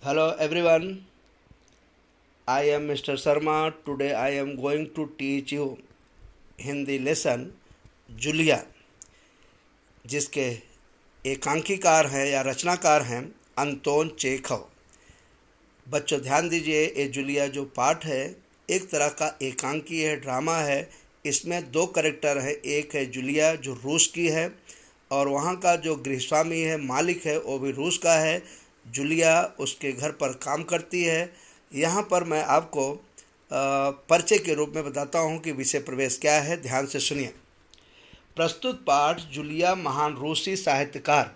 Hello everyone, I am Mr. Sharma. Today I am going to teach you Hindi lesson जुलिया, जिसके एकांकीकार हैं या रचनाकार हैं अंतोन चेखव। बच्चों ध्यान दीजिए, ये जुलिया जो पाठ है एक तरह का एकांकी है, ड्रामा है। इसमें दो कैरेक्टर हैं, एक है जुलिया जो रूस की है और वहाँ का जो गृहस्वामी है, मालिक है, वो भी रूस का है। जुलिया उसके घर पर काम करती है। यहाँ पर मैं आपको परिचय के रूप में बताता हूँ कि विषय प्रवेश क्या है। ध्यान से सुनिए। प्रस्तुत पाठ जुलिया महान रूसी साहित्यकार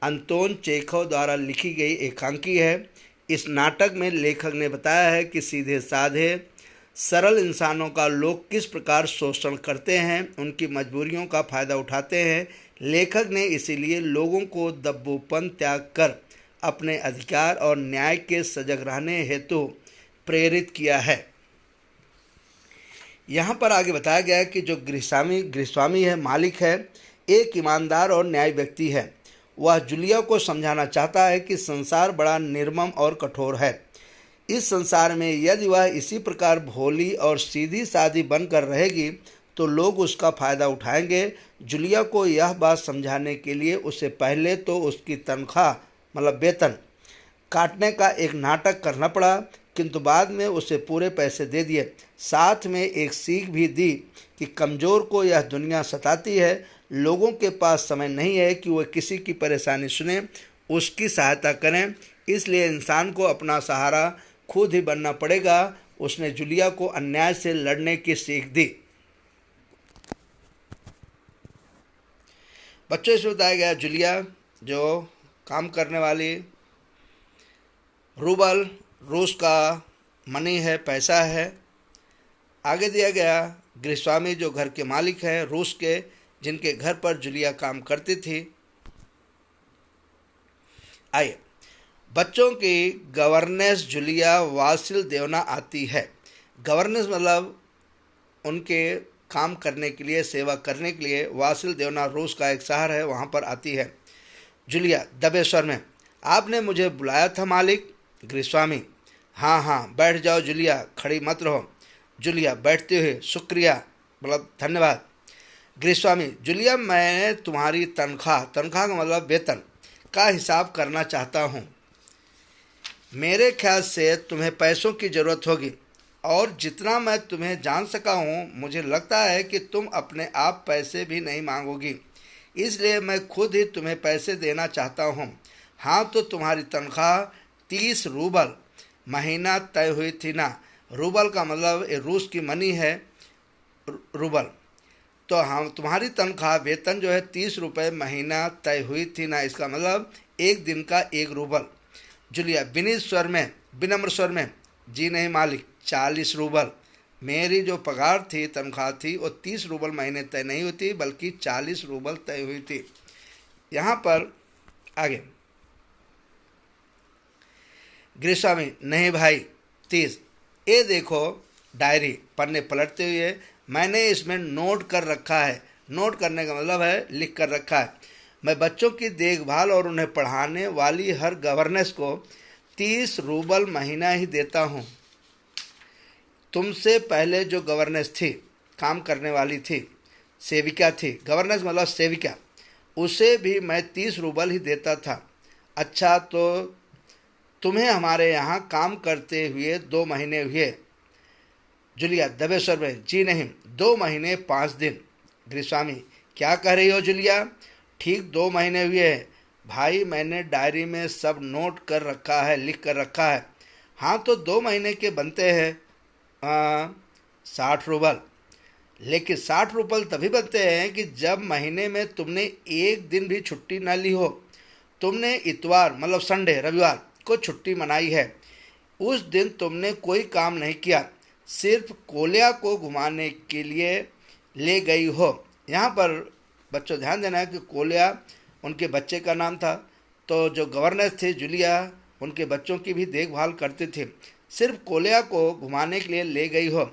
अंतोन चेखव द्वारा लिखी गई एकांकी है। इस नाटक में लेखक ने बताया है कि सीधे साधे सरल इंसानों का लोग किस प्रकार शोषण करते हैं, उनकी मजबूरियों का फ़ायदा उठाते हैं। लेखक ने इसीलिए लोगों को दब्बूपन त्याग कर अपने अधिकार और न्याय के सजग रहने हेतु प्रेरित किया है। यहाँ पर आगे बताया गया है कि जो गृहस्वामी है, मालिक है, एक ईमानदार और न्यायी व्यक्ति है। वह जुलिया को समझाना चाहता है कि संसार बड़ा निर्मम और कठोर है। इस संसार में यदि वह इसी प्रकार भोली और सीधी सादी बनकर रहेगी तो लोग उसका फ़ायदा उठाएंगे। जुलिया को यह बात समझाने के लिए उसे पहले तो उसकी तनख्वाह मतलब वेतन काटने का एक नाटक करना पड़ा, किंतु बाद में उसे पूरे पैसे दे दिए। साथ में एक सीख भी दी कि कमज़ोर को यह दुनिया सताती है। लोगों के पास समय नहीं है कि वह किसी की परेशानी सुने, उसकी सहायता करें। इसलिए इंसान को अपना सहारा खुद ही बनना पड़ेगा। उसने जुलिया को अन्याय से लड़ने की सीख दी। बच्चों से बताया गया जुलिया जो काम करने वाली, रूबल रूस का मनी है, पैसा है। आगे दिया गया गृहस्वामी जो घर के मालिक हैं रूस के, जिनके घर पर जुलिया काम करती थी। आइए, बच्चों की गवर्नेंस जुलिया वासिल देवना आती है। गवर्नेंस मतलब उनके काम करने के लिए, सेवा करने के लिए। वासिल देवना रूस का एक शहर है, वहाँ पर आती है। जुलिया दबे स्वर में, आपने मुझे बुलाया था मालिक। गृहस्वामी, हाँ हाँ बैठ जाओ जुलिया, खड़ी मत रहो। जुलिया बैठते हुए, शुक्रिया मतलब धन्यवाद। गृहस्वामी, जुलिया मैं तुम्हारी तनख्वाह का मतलब वेतन का हिसाब करना चाहता हूँ। मेरे ख्याल से तुम्हें पैसों की ज़रूरत होगी और जितना मैं तुम्हें जान सका हूँ मुझे लगता है कि तुम अपने आप पैसे भी नहीं मांगोगी, इसलिए मैं खुद ही तुम्हें पैसे देना चाहता हूँ। हाँ, तो तुम्हारी तनख्वाह 30 रूबल महीना तय हुई थी ना। रूबल का मतलब ये रूस की मनी है, रूबल। तो हाँ, तुम्हारी तनख्वाह वेतन जो है 30 रुपये महीना तय हुई थी ना, इसका मतलब एक दिन का 1 रूबल। जुलिया विनम्र स्वर में, जी नहीं मालिक, 40 रूबल। मेरी जो पगार थी, तनख्वाह थी, वो 30 रूबल महीने तय नहीं होती बल्कि 40 रूबल तय हुई थी। यहाँ पर आगे गृहस्वामी, नहीं भाई 30। ये देखो डायरी, पन्ने पलटते हुए, मैंने इसमें नोट कर रखा है। नोट करने का मतलब है लिख कर रखा है। मैं बच्चों की देखभाल और उन्हें पढ़ाने वाली हर गवर्नेंस को 30 रूबल महीना ही देता हूँ। तुमसे पहले जो गवर्नेंस थी, काम करने वाली थी, सेविका थी, गवर्नेंस मतलब सेविका, उसे भी मैं 30 रूबल ही देता था। अच्छा, तो तुम्हें हमारे यहाँ काम करते हुए 2 महीने हुए। जुलिया दबे स्वर में, जी नहीं, 2 महीने 5 दिन। गृहस्वामी, क्या कह रही हो जुलिया? ठीक 2 महीने हुए हैं भाई, मैंने डायरी में सब नोट कर रखा है, लिख कर रखा है। हाँ, तो 2 महीने के बनते हैं 60 रूबल। लेकिन 60 रूपल तभी बनते हैं कि जब महीने में तुमने एक दिन भी छुट्टी न ली हो। तुमने इतवार मतलब संडे, रविवार को छुट्टी मनाई है। उस दिन तुमने कोई काम नहीं किया, सिर्फ कोलिया को घुमाने के लिए ले गई हो। यहाँ पर बच्चों ध्यान देना है कि कोलिया उनके बच्चे का नाम था। तो जो गवर्नेंस थे जुलिया, उनके बच्चों की भी देखभाल करते थे। सिर्फ कोलिया को घुमाने के लिए ले गई हो।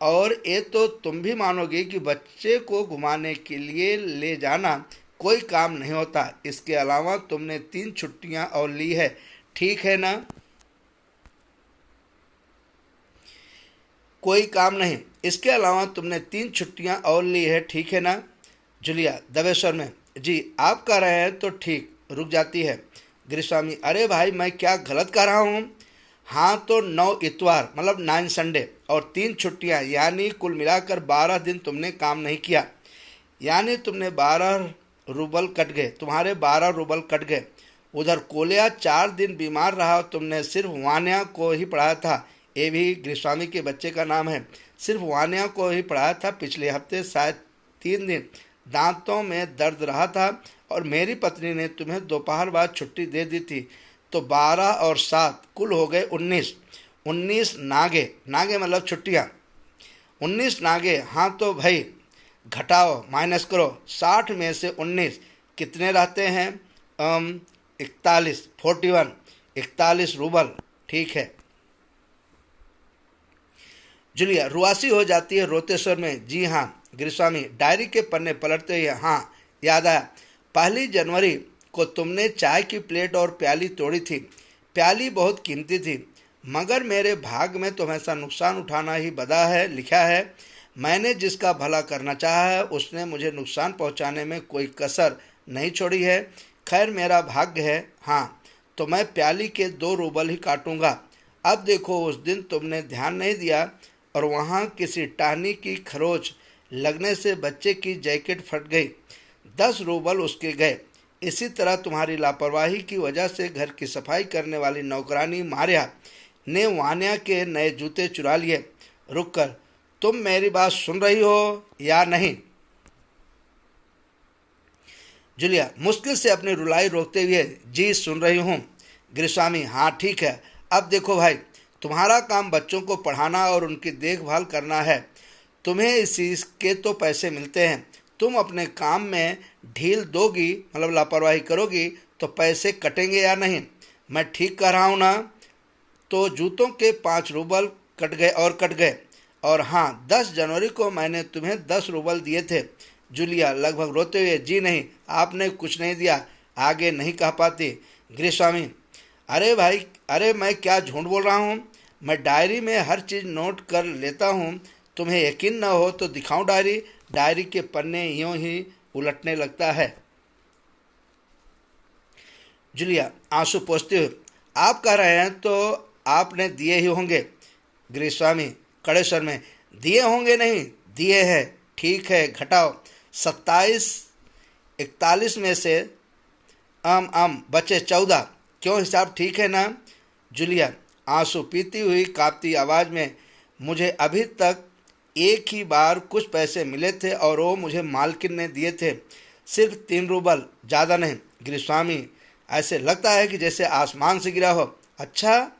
और ये तो तुम भी मानोगे कि बच्चे को घुमाने के लिए ले जाना कोई काम नहीं होता। इसके अलावा तुमने 3 छुट्टियां और ली है, ठीक है ना? कोई काम नहीं। इसके अलावा तुमने 3 छुट्टियां और ली है, ठीक है ना? जूलिया दबे स्वर में, जी आप कह रहे हैं तो ठीक। रुक जाती है। गिरिस्वामी, अरे भाई मैं क्या गलत कह रहा हूँ? हाँ तो 9 इतवार मतलब 9 संडे और 3 छुट्टियाँ, यानी कुल मिलाकर 12 दिन तुमने काम नहीं किया। यानी तुमने 12 रूबल कट गए, तुम्हारे 12 रूबल कट गए। उधर कोलिया 4 दिन बीमार रहा, तुमने सिर्फ वान्या को ही पढ़ाया था। ये भी गृहस्वामी के बच्चे का नाम है। सिर्फ वान्या को ही पढ़ाया था। पिछले हफ्ते शायद 3 दिन दांतों में दर्द रहा था और मेरी पत्नी ने तुम्हें दोपहर बाद छुट्टी दे दी थी। तो 12 और 7 कुल हो गए 19। 19 नागे, नागे मतलब छुट्टियाँ। 19 नागे। हाँ तो भाई घटाओ, माइनस करो। 60 में से 19 कितने रहते हैं? 41, 41, 41 रूबल, ठीक है। जूलिया रुआसी हो जाती है रोते स्वर में, जी हाँ। गिरिस्वामी डायरी के पन्ने पलटते हुए, हाँ याद आया, 1 जनवरी को तुमने चाय की प्लेट और प्याली तोड़ी थी। प्याली बहुत कीमती थी, मगर मेरे भाग में तो ऐसा नुकसान उठाना ही बदा है, लिखा है। मैंने जिसका भला करना चाहा है उसने मुझे नुकसान पहुंचाने में कोई कसर नहीं छोड़ी है। खैर मेरा भाग्य है। हाँ तो मैं प्याली के 2 रूबल ही काटूंगा। अब देखो उस दिन तुमने ध्यान नहीं दिया और वहाँ किसी टहनी की खरोच लगने से बच्चे की जैकेट फट गई। 10 रूबल उसके गए। इसी तरह तुम्हारी लापरवाही की वजह से घर की सफाई करने वाली नौकरानी मारिया ने वान्या के नए जूते चुरा लिए। रुक कर, तुम मेरी बात सुन रही हो या नहीं? जूलिया मुश्किल से अपनी रुलाई रोकते हुए, जी सुन रही हूँ। गिरिस्वामी, हाँ ठीक है। अब देखो भाई, तुम्हारा काम बच्चों को पढ़ाना और उनकी देखभाल करना है। तुम्हें इस चीज़ के तो पैसे मिलते हैं। तुम अपने काम में ढील दोगी मतलब लापरवाही करोगी तो पैसे कटेंगे या नहीं? मैं ठीक कह रहा हूँ ना? तो जूतों के 5 रूबल कट गए और कट गए। और हाँ 10 जनवरी को मैंने तुम्हें 10 रूबल दिए थे। जूलिया लगभग रोते हुए, जी नहीं आपने कुछ नहीं दिया। आगे नहीं कह पाती। गृहस्वामी, अरे भाई, अरे मैं क्या झूठ बोल रहा हूँ? मैं डायरी में हर चीज़ नोट कर लेता हूँ। तुम्हें यकीन न हो तो दिखाऊं डायरी? डायरी के पन्ने यूं ही उलटने लगता है। जूलिया आंसू पोंछते हुए, आप कह रहे हैं तो आपने दिए ही होंगे। गृहस्वामी कड़े स्वर में, दिए होंगे नहीं, दिए हैं। ठीक है घटाओ। 27, 41 में से बचे 14। क्यों, हिसाब ठीक है ना? जूलिया आंसू पीती हुई कांपती आवाज़ में, मुझे अभी तक एक ही बार कुछ पैसे मिले थे और वो मुझे मालकिन ने दिए थे, सिर्फ 3 रूबल, ज़्यादा नहीं। गृहस्वामी, ऐसे लगता है कि जैसे आसमान से गिरा हो। अच्छा,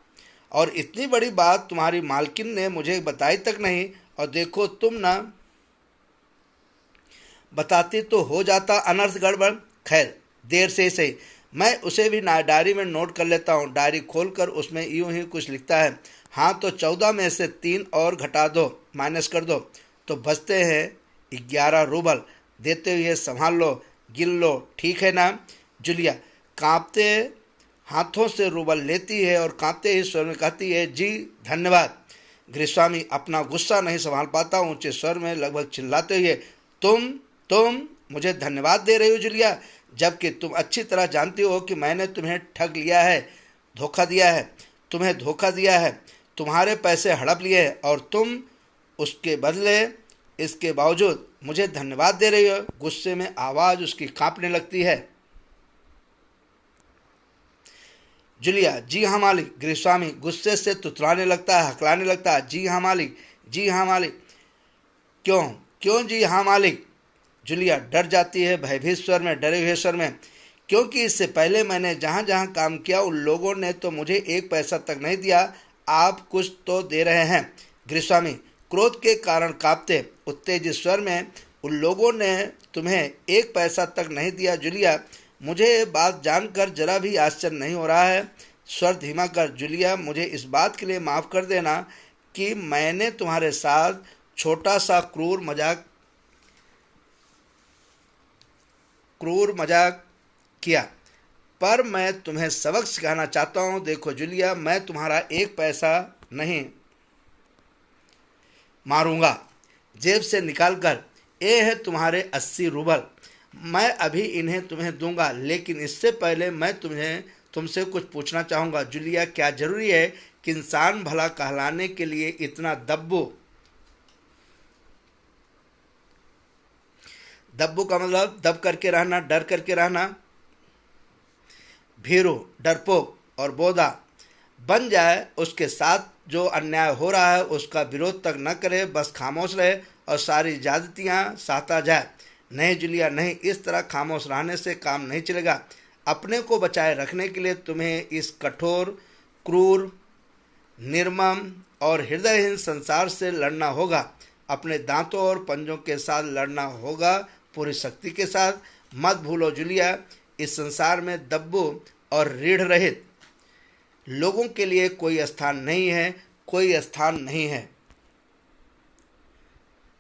और इतनी बड़ी बात तुम्हारी मालकिन ने मुझे बताई तक नहीं। और देखो तुम ना बताती तो हो जाता अनर्थ गड़बड़। खैर देर से ही सही, मैं उसे भी डायरी में नोट कर लेता हूँ। डायरी खोलकर उसमें यूं ही कुछ लिखता है। हाँ तो 14 में से 3 और घटा दो, माइनस कर दो, तो बचते हैं 11 रूबल। देते हुए संभाल लो, गिन लो, ठीक है ना? जूलिया कांपते हाथों से रूबल लेती है और कांपते ही स्वर में कहती है, जी धन्यवाद। गृहस्वामी अपना गुस्सा नहीं संभाल पाता, ऊंचे स्वर में लगभग चिल्लाते हुए, तुम मुझे धन्यवाद दे रही हो जूलिया, जबकि तुम अच्छी तरह जानती हो कि मैंने तुम्हें ठग लिया है, धोखा दिया है, तुम्हें धोखा दिया है, तुम्हारे पैसे हड़प लिए और तुम उसके बदले इसके बावजूद मुझे धन्यवाद दे रही हो। गुस्से में आवाज़ उसकी कांपने लगती है। जूलिया, जी हाँ मालिक। गृहस्वामी गुस्से से तुतलाने लगता है, हकलाने लगता है, जी हाँ मालिक, जी हाँ मालिक। क्यों क्यों जी हाँ मालिक? जूलिया डर जाती है, भयभीत स्वर में, डरे हुए स्वर में, क्योंकि इससे पहले मैंने जहाँ जहाँ काम किया उन लोगों ने तो मुझे 1 पैसा तक नहीं दिया। आप कुछ तो दे रहे हैं। गृहस्वामी क्रोध के कारण कांपते उत्तेजित स्वर में, उन लोगों ने तुम्हें 1 पैसा तक नहीं दिया। जूलिया, मुझे ये बात जानकर जरा भी आश्चर्य नहीं हो रहा है। स्वर धीमा कर, जूलिया मुझे इस बात के लिए माफ़ कर देना कि मैंने तुम्हारे साथ छोटा सा क्रूर मजाक किया, पर मैं तुम्हें सबक सिखाना चाहता हूँ। देखो जूलिया, मैं तुम्हारा 1 पैसा नहीं मारूंगा। जेब से निकालकर, ये है तुम्हारे 80 रूबल, मैं अभी इन्हें तुम्हें दूंगा, लेकिन इससे पहले मैं तुमसे कुछ पूछना चाहूँगा। जूलिया, क्या जरूरी है कि इंसान भला कहलाने के लिए इतना दब्बू का मतलब दब करके रहना, डर करके रहना, भीरू, डरपोक और बोधा बन जाए? उसके साथ जो अन्याय हो रहा है उसका विरोध तक न करे, बस खामोश रहे और सारी ज्यादतियाँ सहता जाए। नहीं जूलिया, नहीं, इस तरह खामोश रहने से काम नहीं चलेगा। अपने को बचाए रखने के लिए तुम्हें इस कठोर, क्रूर, निर्मम और हृदयहीन संसार से लड़ना होगा। अपने दांतों और पंजों के साथ लड़ना होगा, पूरी शक्ति के साथ। मत भूलो जूलिया, इस संसार में दब्बू और रीढ़ रहित लोगों के लिए कोई स्थान नहीं है, कोई स्थान नहीं है।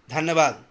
धन्यवाद।